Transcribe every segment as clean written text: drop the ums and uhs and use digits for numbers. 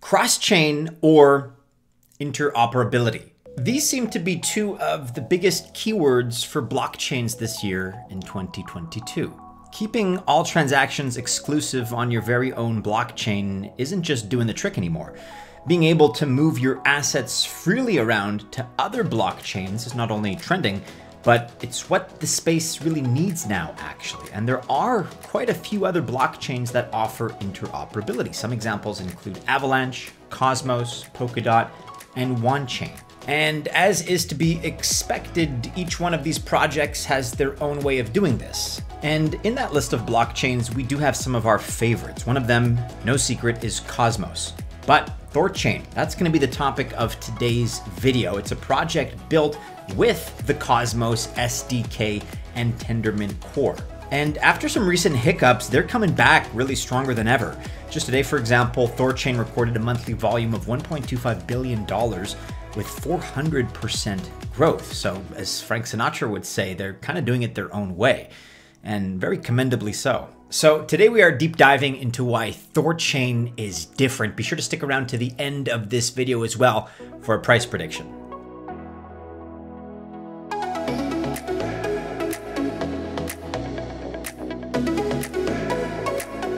Cross-chain or interoperability. These seem to be two of the biggest keywords for blockchains this year in 2022. Keeping all transactions exclusive on your very own blockchain isn't just doing the trick anymore. Being able to move your assets freely around to other blockchains is not only trending, but it's what the space really needs now, actually. And there are quite a few other blockchains that offer interoperability. Some examples include Avalanche, Cosmos, Polkadot, and OneChain. And as is to be expected, each one of these projects has their own way of doing this. And in that list of blockchains, we do have some of our favorites. One of them, no secret, is Cosmos. But ThorChain, that's going to be the topic of today's video. It's a project built with the Cosmos SDK and Tendermint core. And after some recent hiccups, they're coming back really stronger than ever. Just today, for example, ThorChain recorded a monthly volume of $1.25 billion with 400% growth. So as Frank Sinatra would say, they're kind of doing it their own way, and very commendably so. So today we are deep diving into why ThorChain is different. Be sure to stick around to the end of this video as well for a price prediction.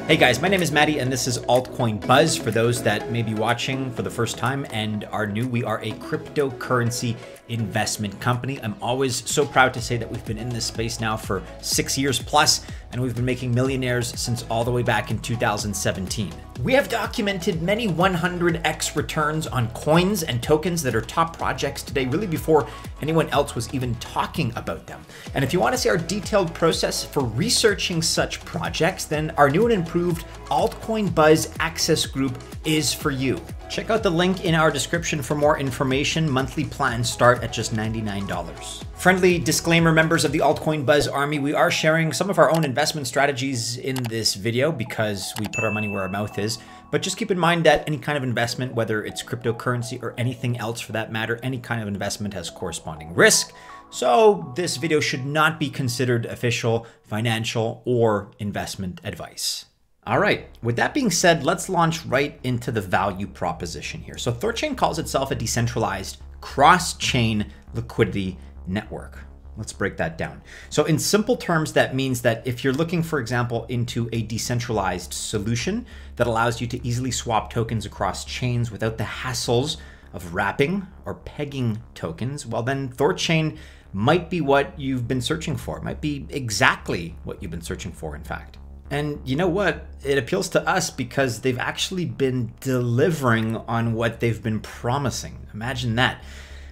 Hey guys, my name is Maddie and this is Altcoin Buzz. For those that may be watching for the first time and are new, we are a cryptocurrency investment company. I'm always so proud to say that we've been in this space now for 6 years plus, and we've been making millionaires since all the way back in 2017. We have documented many 100x returns on coins and tokens that are top projects today, really before anyone else was even talking about them. And if you want to see our detailed process for researching such projects, then our new and improved Altcoin Buzz Access group is for you. Check out the link in our description for more information. Monthly plans start at just $99. Friendly disclaimer, members of the Altcoin Buzz Army, we are sharing some of our own investment strategies in this video because we put our money where our mouth is. But just keep in mind that any kind of investment, whether it's cryptocurrency or anything else for that matter, any kind of investment has corresponding risk. So this video should not be considered official, financial, or investment advice. All right, with that being said, let's launch right into the value proposition here. So ThorChain calls itself a decentralized cross-chain liquidity network. Let's break that down. So in simple terms, that means that if you're looking, for example, into a decentralized solution that allows you to easily swap tokens across chains without the hassles of wrapping or pegging tokens, well then ThorChain might be what you've been searching for. It might be exactly what you've been searching for, in fact. And you know what? It appeals to us because they've actually been delivering on what they've been promising. Imagine that.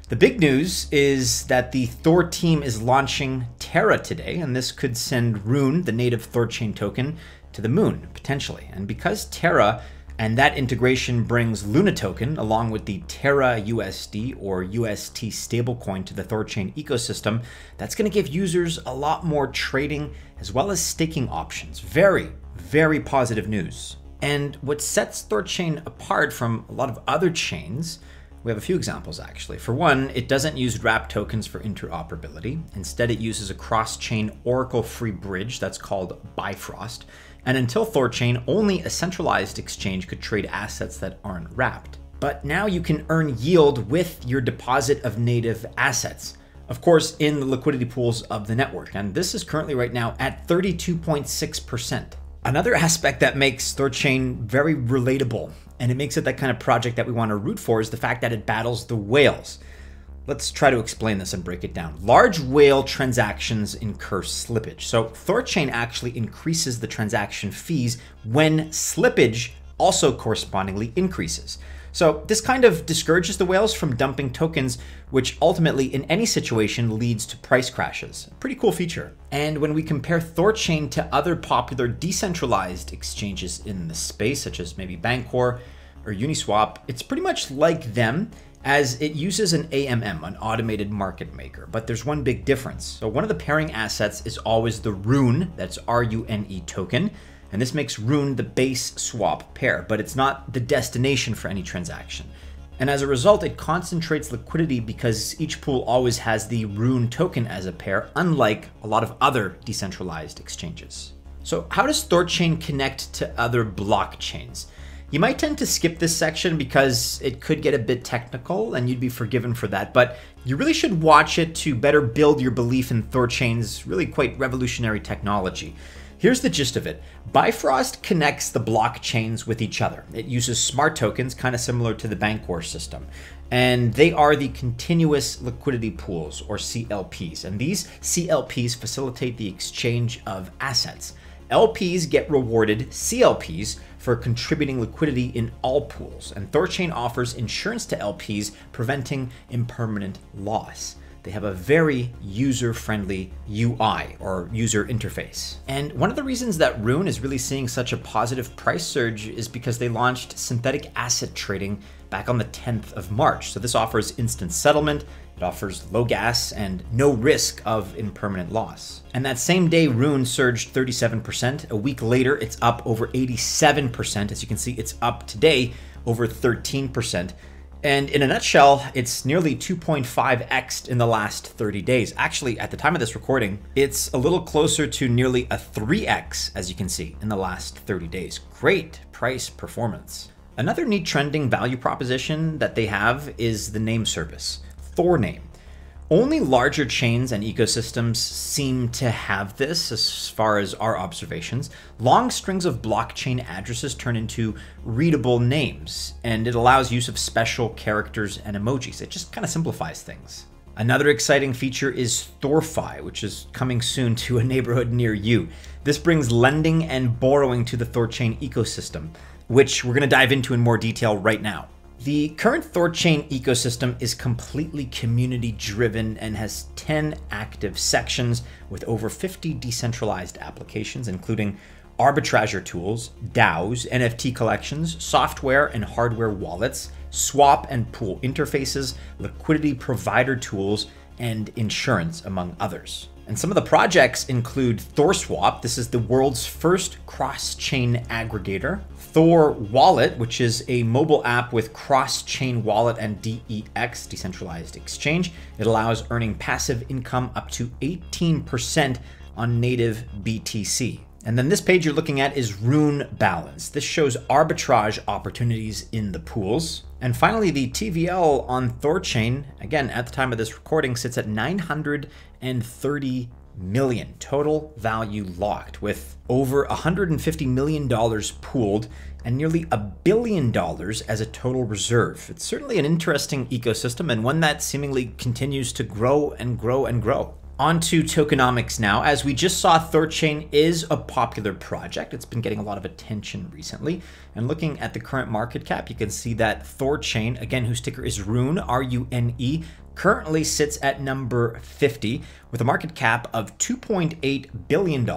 The big news is that the Thor team is launching Terra today, and this could send RUNE, the native ThorChain token, to the moon, potentially. And because Terra and that integration brings Luna token along with the Terra USD or UST stablecoin to the ThorChain ecosystem, that's going to give users a lot more trading as well as staking options. Very, very positive news. And what sets ThorChain apart from a lot of other chains, we have a few examples actually. For one, it doesn't use wrap tokens for interoperability. Instead, it uses a cross-chain Oracle-free bridge that's called Bifrost. And until ThorChain, only a centralized exchange could trade assets that aren't wrapped. But now you can earn yield with your deposit of native assets, of course, in the liquidity pools of the network. And this is currently right now at 32.6%. Another aspect that makes ThorChain very relatable, and it makes it that kind of project that we want to root for, is the fact that it battles the whales. Let's try to explain this and break it down. Large whale transactions incur slippage. So ThorChain actually increases the transaction fees when slippage also correspondingly increases. So this kind of discourages the whales from dumping tokens, which ultimately in any situation leads to price crashes. Pretty cool feature. And when we compare ThorChain to other popular decentralized exchanges in the space, such as maybe Bancor or Uniswap, it's pretty much like them, as it uses an AMM, an automated market maker. But there's one big difference. So one of the pairing assets is always the RUNE, that's RUNE token, and this makes RUNE the base swap pair, but it's not the destination for any transaction. And as a result, it concentrates liquidity because each pool always has the RUNE token as a pair, unlike a lot of other decentralized exchanges. So how does ThorChain connect to other blockchains? You might tend to skip this section because it could get a bit technical and you'd be forgiven for that, but you really should watch it to better build your belief in ThorChain's really quite revolutionary technology. Here's the gist of it. Bifrost connects the blockchains with each other. It uses smart tokens, kind of similar to the Bancor system. And they are the continuous liquidity pools, or CLPs. And these CLPs facilitate the exchange of assets. LPs get rewarded CLPs for contributing liquidity in all pools. And ThorChain offers insurance to LPs, preventing impermanent loss. They have a very user-friendly UI, or user interface. And one of the reasons that RUNE is really seeing such a positive price surge is because they launched synthetic asset trading back on the 10th of March. So this offers instant settlement, it offers low gas, and no risk of impermanent loss. And that same day, RUNE surged 37%. A week later, it's up over 87%. As you can see, it's up today over 13%. And in a nutshell, it's nearly 2.5x'd in the last 30 days. Actually, at the time of this recording, it's a little closer to nearly a 3x, as you can see, in the last 30 days. Great price performance. Another neat trending value proposition that they have is the name service, ThorName. Only larger chains and ecosystems seem to have this as far as our observations. Long strings of blockchain addresses turn into readable names, and it allows use of special characters and emojis. It just kind of simplifies things. Another exciting feature is ThorFi, which is coming soon to a neighborhood near you. This brings lending and borrowing to the ThorChain ecosystem, which we're going to dive into in more detail right now. The current ThorChain ecosystem is completely community-driven and has 10 active sections with over 50 decentralized applications, including arbitrager tools, DAOs, NFT collections, software and hardware wallets, swap and pool interfaces, liquidity provider tools, and insurance, among others. And some of the projects include ThorSwap. This is the world's first cross-chain aggregator. Thor Wallet, which is a mobile app with cross-chain wallet and DEX, decentralized exchange. It allows earning passive income up to 18% on native BTC. And then this page you're looking at is RUNE Balance. This shows arbitrage opportunities in the pools. And finally, the TVL on ThorChain, again, at the time of this recording, sits at 930 million total value locked, with over $150 million pooled and nearly $1 billion as a total reserve. It's certainly an interesting ecosystem and one that seemingly continues to grow and grow and grow. On to tokenomics now. As we just saw, ThorChain is a popular project. It's been getting a lot of attention recently. And looking at the current market cap, you can see that ThorChain, again, whose ticker is RUNE, R-U-N-E, currently sits at number 50 with a market cap of $2.8 billion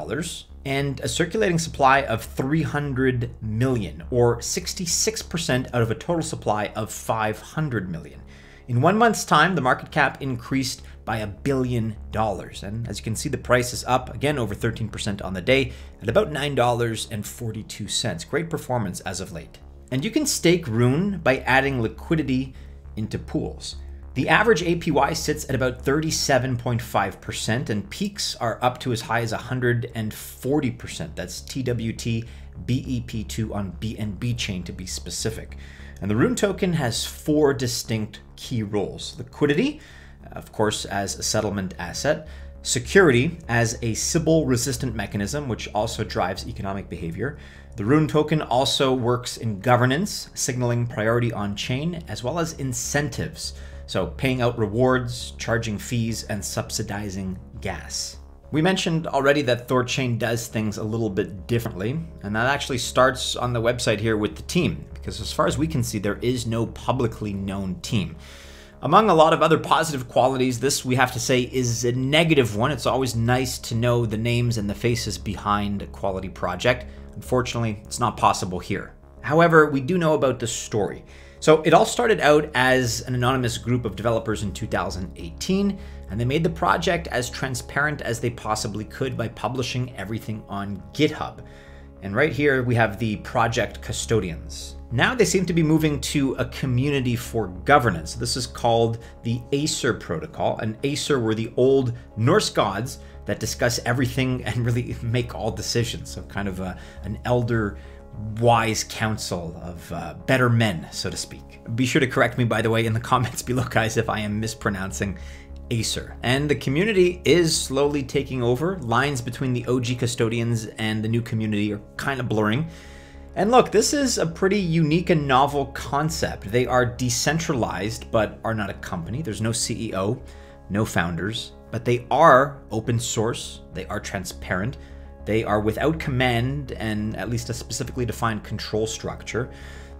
and a circulating supply of 300 million, or 66% out of a total supply of 500 million. In 1 month's time, the market cap increased by $1 billion. And as you can see, the price is up again over 13% on the day at about $9.42. Great performance as of late. And you can stake RUNE by adding liquidity into pools. The average APY sits at about 37.5%, and peaks are up to as high as 140%. That's TWT BEP2 on BNB chain to be specific. And the RUNE token has 4 distinct key roles: liquidity, of course, as a settlement asset; security as a Sybil resistant mechanism, which also drives economic behavior. The RUNE token also works in governance, signaling priority on chain, as well as incentives. So paying out rewards, charging fees, and subsidizing gas. We mentioned already that ThorChain does things a little bit differently, and that actually starts on the website here with the team, because as far as we can see, there is no publicly known team. Among a lot of other positive qualities, this, we have to say, is a negative one. It's always nice to know the names and the faces behind a quality project. Unfortunately, it's not possible here. However, we do know about the story. So it all started out as an anonymous group of developers in 2018, and they made the project as transparent as they possibly could by publishing everything on GitHub. And right here we have the project custodians. Now they seem to be moving to a community for governance. This is called the Aesir protocol, and Aesir were the old Norse gods that discuss everything and really make all decisions. So kind of an elder wise counsel of better men, so to speak. Be sure to correct me, by the way, in the comments below, guys, if I am mispronouncing Acer. And the community is slowly taking over. Lines between the OG custodians and the new community are kind of blurring. And look, this is a pretty unique and novel concept. They are decentralized, but are not a company. There's no CEO, no founders, but they are open source. They are transparent. They are without command and at least a specifically defined control structure.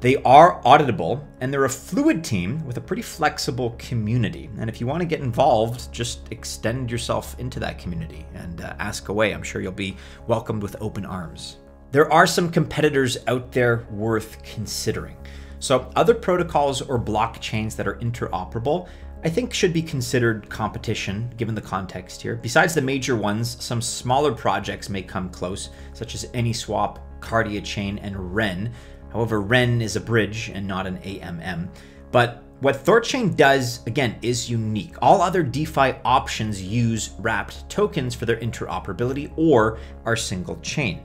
They are auditable, and they're a fluid team with a pretty flexible community. And if you want to get involved, just extend yourself into that community and ask away. I'm sure you'll be welcomed with open arms. There are some competitors out there worth considering. So other protocols or blockchains that are interoperable, I think should be considered competition given the context here. Besides the major ones, some smaller projects may come close, such as AnySwap, Cardia Chain, and RUNE. However, RUNE is a bridge and not an AMM. But what ThorChain does, again, is unique. All other DeFi options use wrapped tokens for their interoperability or are single chain.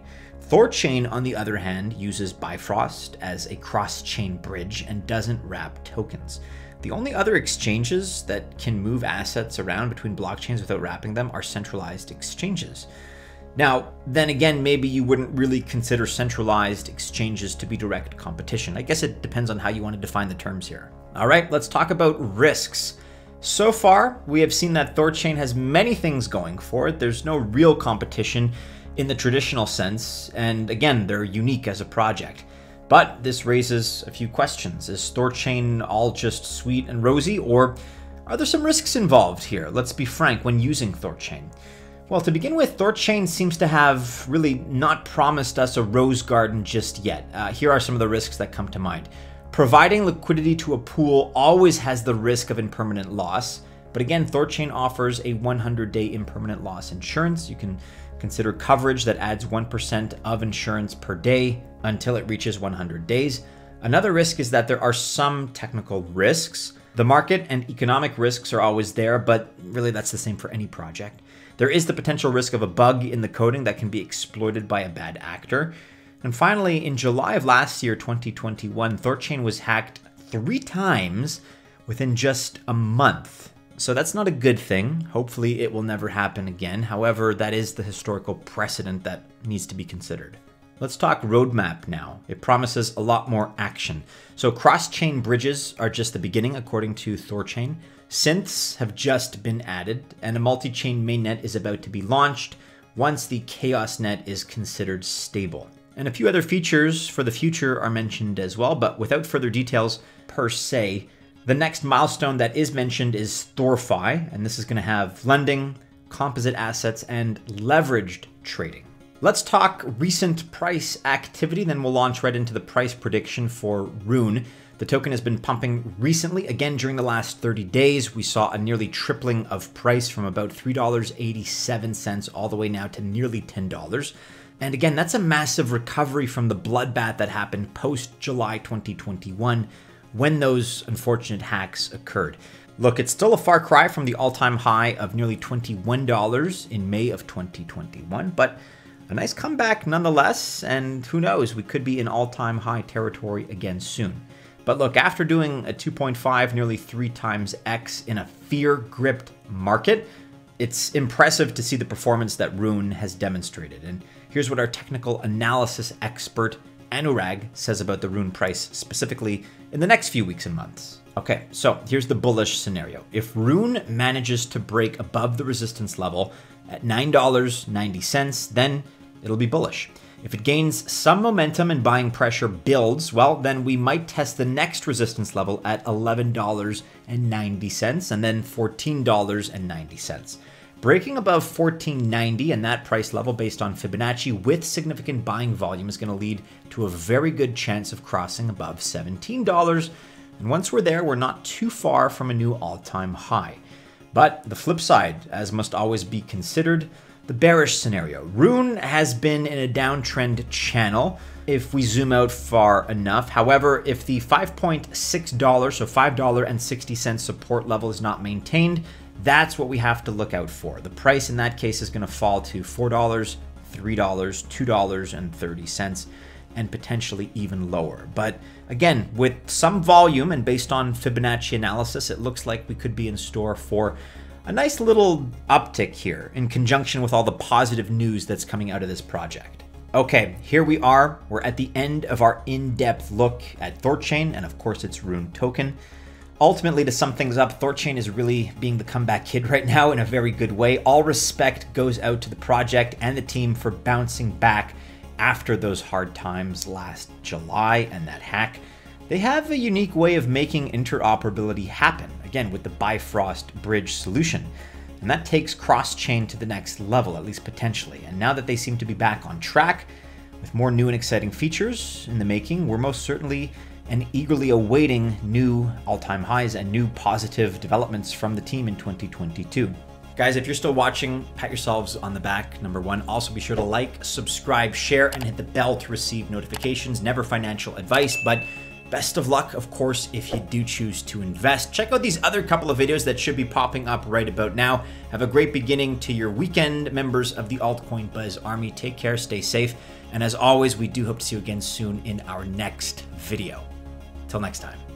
ThorChain, on the other hand, uses Bifrost as a cross-chain bridge and doesn't wrap tokens. The only other exchanges that can move assets around between blockchains without wrapping them are centralized exchanges. Now, then again, maybe you wouldn't really consider centralized exchanges to be direct competition. I guess it depends on how you want to define the terms here. All right, let's talk about risks. So far, we have seen that ThorChain has many things going for it. There's no real competition in the traditional sense, and again, they're unique as a project. But this raises a few questions. Is ThorChain all just sweet and rosy, or are there some risks involved here? Let's be frank when using ThorChain. Well, to begin with, ThorChain seems to have really not promised us a rose garden just yet. Here are some of the risks that come to mind. Providing liquidity to a pool always has the risk of impermanent loss. But again, ThorChain offers a 100-day impermanent loss insurance. You can consider coverage that adds 1% of insurance per day until it reaches 100 days. Another risk is that there are some technical risks. The market and economic risks are always there, but really that's the same for any project. There is the potential risk of a bug in the coding that can be exploited by a bad actor. And finally, in July of last year, 2021, ThorChain was hacked 3 times within just a month. So that's not a good thing. Hopefully it will never happen again. However, that is the historical precedent that needs to be considered. Let's talk roadmap now. It promises a lot more action. So cross-chain bridges are just the beginning, according to ThorChain. Synths have just been added, and a multi-chain mainnet is about to be launched once the Chaos Net is considered stable. And a few other features for the future are mentioned as well, but without further details per se, the next milestone that is mentioned is ThorFi, and this is going to have lending, composite assets, and leveraged trading. Let's talk recent price activity, then we'll launch right into the price prediction for RUNE. The token has been pumping recently. Again, during the last 30 days, we saw a nearly tripling of price from about $3.87 all the way now to nearly $10. And again, that's a massive recovery from the bloodbath that happened post-July 2021 when those unfortunate hacks occurred. Look, it's still a far cry from the all-time high of nearly $21 in May of 2021, but a nice comeback nonetheless, and who knows, we could be in all-time high territory again soon. But look, after doing a 2.5, nearly 3 times X in a fear-gripped market, it's impressive to see the performance that RUNE has demonstrated. And here's what our technical analysis expert, Anurag, says about the RUNE price, specifically in the next few weeks and months. Okay, so here's the bullish scenario. If RUNE manages to break above the resistance level at $9.90, then it'll be bullish. If it gains some momentum and buying pressure builds, well, then we might test the next resistance level at $11.90 and then $14.90. Breaking above $14.90 and that price level based on Fibonacci with significant buying volume is going to lead to a very good chance of crossing above $17. And once we're there, we're not too far from a new all-time high. But the flip side, as must always be considered, the bearish scenario. RUNE has been in a downtrend channel if we zoom out far enough. However, if the $5.6, so $5.60 support level is not maintained, that's what we have to look out for. The price in that case is going to fall to $4, $3, $2.30. and potentially even lower. But again, with some volume and based on Fibonacci analysis, it looks like we could be in store for a nice little uptick here in conjunction with all the positive news that's coming out of this project. Okay, here we are. We're at the end of our in-depth look at ThorChain and of course its RUNE token. Ultimately, to sum things up, ThorChain is really being the comeback kid right now in a very good way. All respect goes out to the project and the team for bouncing back after those hard times last July and that hack. They have a unique way of making interoperability happen, again with the Bifrost bridge solution. And that takes cross-chain to the next level, at least potentially. And now that they seem to be back on track with more new and exciting features in the making, we're most certainly and eagerly awaiting new all-time highs and new positive developments from the team in 2022. Guys, if you're still watching, pat yourselves on the back, number one. Also be sure to like, subscribe, share, and hit the bell to receive notifications. Never financial advice, but best of luck, of course, if you do choose to invest. Check out these other couple of videos that should be popping up right about now. Have a great beginning to your weekend, members of the Altcoin Buzz Army. Take care, stay safe, and as always, we do hope to see you again soon in our next video. Till next time.